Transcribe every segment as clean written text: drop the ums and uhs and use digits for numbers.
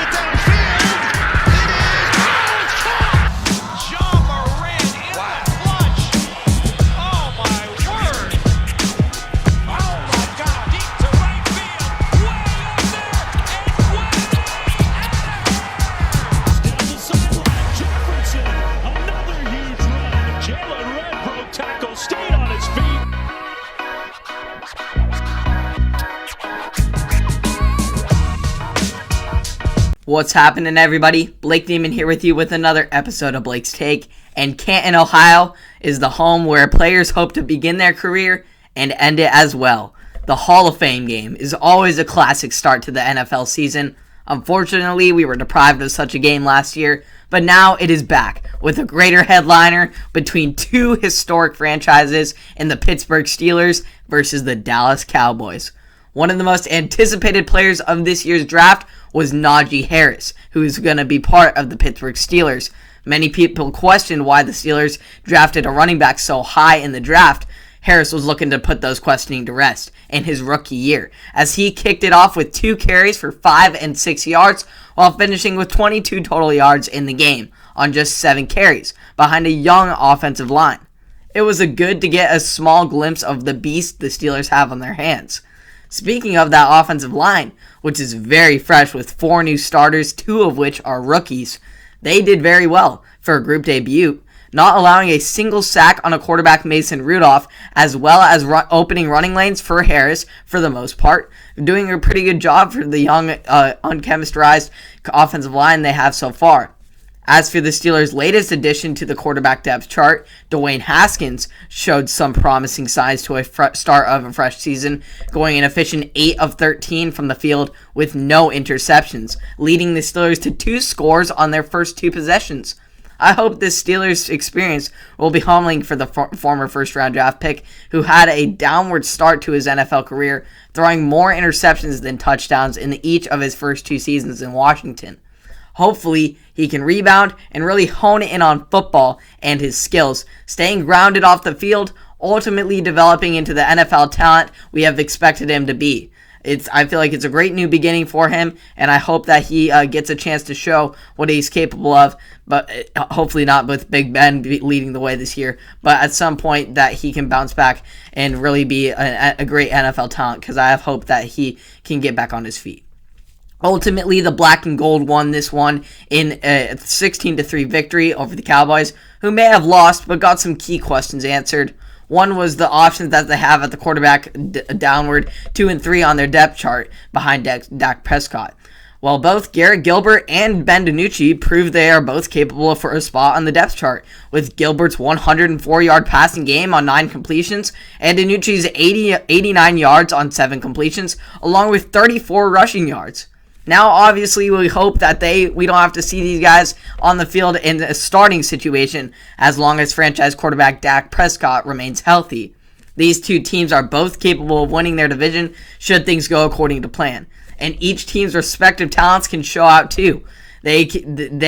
it downfield. It is caught. John Moran in the clutch. Oh my word. Oh my God. Deep to right field. Way up there and way down the sideline. Jefferson, another huge run. Jalen Red broke tackle, stayed on his feet. What's happening, everybody? Blake Neiman here with you with another episode of Blake's Take. And Canton, Ohio is the home where players hope to begin their career and end it as well. The Hall of Fame game is always a classic start to the NFL season. Unfortunately, we were deprived of such a game last year, but now it is back with a greater headliner between two historic franchises in the Pittsburgh Steelers versus the Dallas Cowboys. One of the most anticipated players of this year's draft was Najee Harris, who is going to be part of the Pittsburgh Steelers. Many people questioned why the Steelers drafted a running back so high in the draft. Harris was looking to put those questioning to rest in his rookie year, as he kicked it off with 2 carries for 5 and 6 yards, while finishing with 22 total yards in the game on just 7 carries, behind a young offensive line. It was good to get a small glimpse of the beast the Steelers have on their hands. Speaking of that offensive line, which is very fresh with 4 new starters, 2 of which are rookies, they did very well for a group debut, not allowing a single sack on a quarterback, Mason Rudolph, as well as opening running lanes for Harris for the most part, doing a pretty good job for the young, unchemistrized offensive line they have so far. As for the Steelers' latest addition to the quarterback depth chart, Dwayne Haskins showed some promising signs to a start of a fresh season, going an efficient 8 of 13 from the field with no interceptions, leading the Steelers to 2 scores on their first 2 possessions. I hope this Steelers experience will be humbling for the former first-round draft pick, who had a downward start to his NFL career, throwing more interceptions than touchdowns in each of his first 2 seasons in Washington. Hopefully, he can rebound and really hone in on football and his skills, staying grounded off the field, ultimately developing into the NFL talent we have expected him to be. I feel like it's a great new beginning for him, and I hope that he gets a chance to show what he's capable of, but hopefully not with Big Ben leading the way this year, but at some point that he can bounce back and really be a great NFL talent, because I have hope that he can get back on his feet. Ultimately, the black and gold won this one in a 16-3 victory over the Cowboys, who may have lost but got some key questions answered. One was the options that they have at the quarterback downward 2 and 3 on their depth chart behind Dak Prescott. While both Garrett Gilbert and Ben DiNucci proved they are both capable for a spot on the depth chart, with Gilbert's 104-yard passing game on 9 completions and DiNucci's 89 yards on 7 completions, along with 34 rushing yards. Now, obviously, we hope that we don't have to see these guys on the field in a starting situation as long as franchise quarterback Dak Prescott remains healthy. These 2 teams are both capable of winning their division should things go according to plan, and each team's respective talents can show out too. They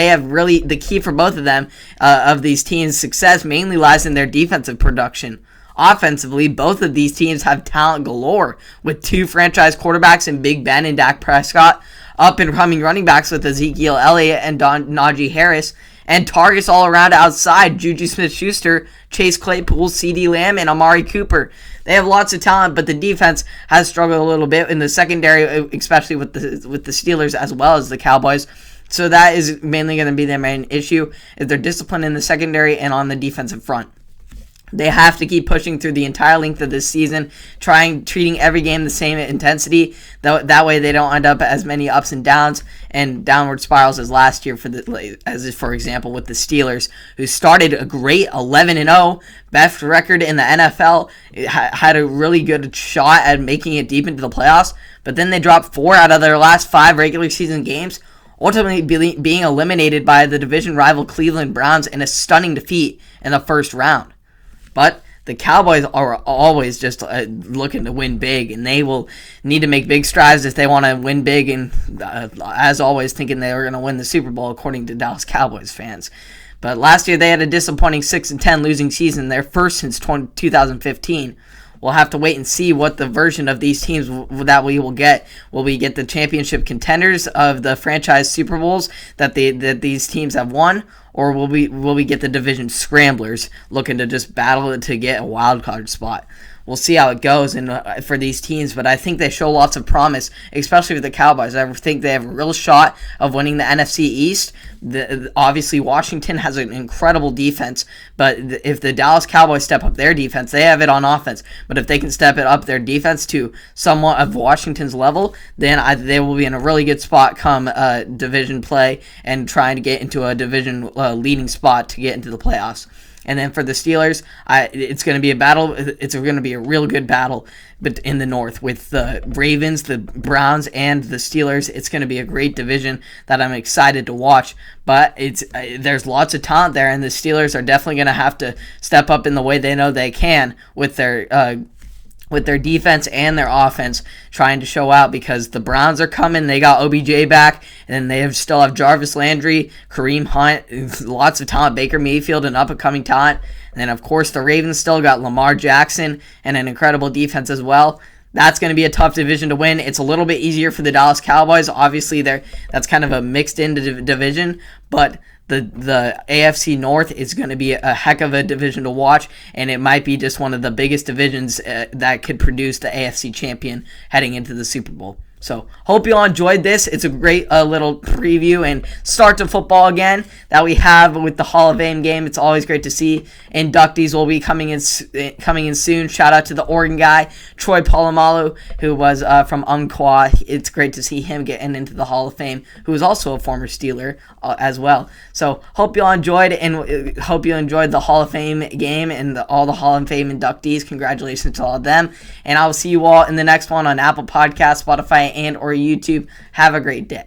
have really the key for both of them of these teams' success mainly lies in their defensive production. Offensively, both of these teams have talent galore, with 2 franchise quarterbacks in Big Ben and Dak Prescott, up-and-coming running backs with Ezekiel Elliott and Najee Harris, and targets all around outside Juju Smith-Schuster, Chase Claypool, CeeDee Lamb, and Amari Cooper. They have lots of talent, but the defense has struggled a little bit in the secondary, especially with the Steelers as well as the Cowboys. So that is mainly going to be their main issue, is their discipline in the secondary and on the defensive front. They have to keep pushing through the entire length of this season, treating every game the same intensity. That way they don't end up as many ups and downs and downward spirals as last year, for example, with the Steelers, who started a great 11-0, best record in the NFL, had a really good shot at making it deep into the playoffs, but then they dropped 4 out of their last 5 regular season games, ultimately being eliminated by the division rival Cleveland Browns in a stunning defeat in the first round. But the Cowboys are always just looking to win big, and they will need to make big strides if they want to win big, and as always, thinking they were going to win the Super Bowl, according to Dallas Cowboys fans. But last year, they had a disappointing 6-10 losing season, their first since 2015. we'll have to wait and see what the version of these teams that we will get. Will we get the championship contenders of the franchise Super Bowls that these teams have won, or will we get the division scramblers looking to just battle to get a wild card spot? We'll see how it goes for these teams, but I think they show lots of promise, especially with the Cowboys. I think they have a real shot of winning the NFC East. Obviously, Washington has an incredible defense, but if the Dallas Cowboys step up their defense, they have it on offense. But if they can step it up their defense to somewhat of Washington's level, then they will be in a really good spot come division play and trying to get into a division leading spot to get into the playoffs. And then for the Steelers, it's going to be a battle. It's going to be a real good battle, but in the North with the Ravens, the Browns, and the Steelers. It's going to be a great division that I'm excited to watch. But there's lots of talent there, and the Steelers are definitely going to have to step up in the way they know they can with their defense and their offense trying to show out, because the Browns are coming. They got OBJ back, and they still have Jarvis Landry, Kareem Hunt, lots of talent, Baker Mayfield, and up-and-coming talent. And then, of course, the Ravens still got Lamar Jackson and an incredible defense as well. That's going to be a tough division to win. It's a little bit easier for the Dallas Cowboys. Obviously, that's kind of a mixed-in division, but the AFC North is going to be a heck of a division to watch, and it might be just one of the biggest divisions that could produce the AFC champion heading into the Super Bowl. So, hope you all enjoyed this. It's a great little preview and start to football again that we have with the Hall of Fame game. It's always great to see. Inductees will be coming in soon. Shout out to the Oregon guy, Troy Polamalu, who was from Umpqua. It's great to see him getting into the Hall of Fame, who is also a former Steeler as well. So, hope you all enjoyed, and hope you enjoyed the Hall of Fame game and all the Hall of Fame inductees. Congratulations to all of them. And I will see you all in the next one on Apple Podcasts, Spotify, and or YouTube. Have a great day.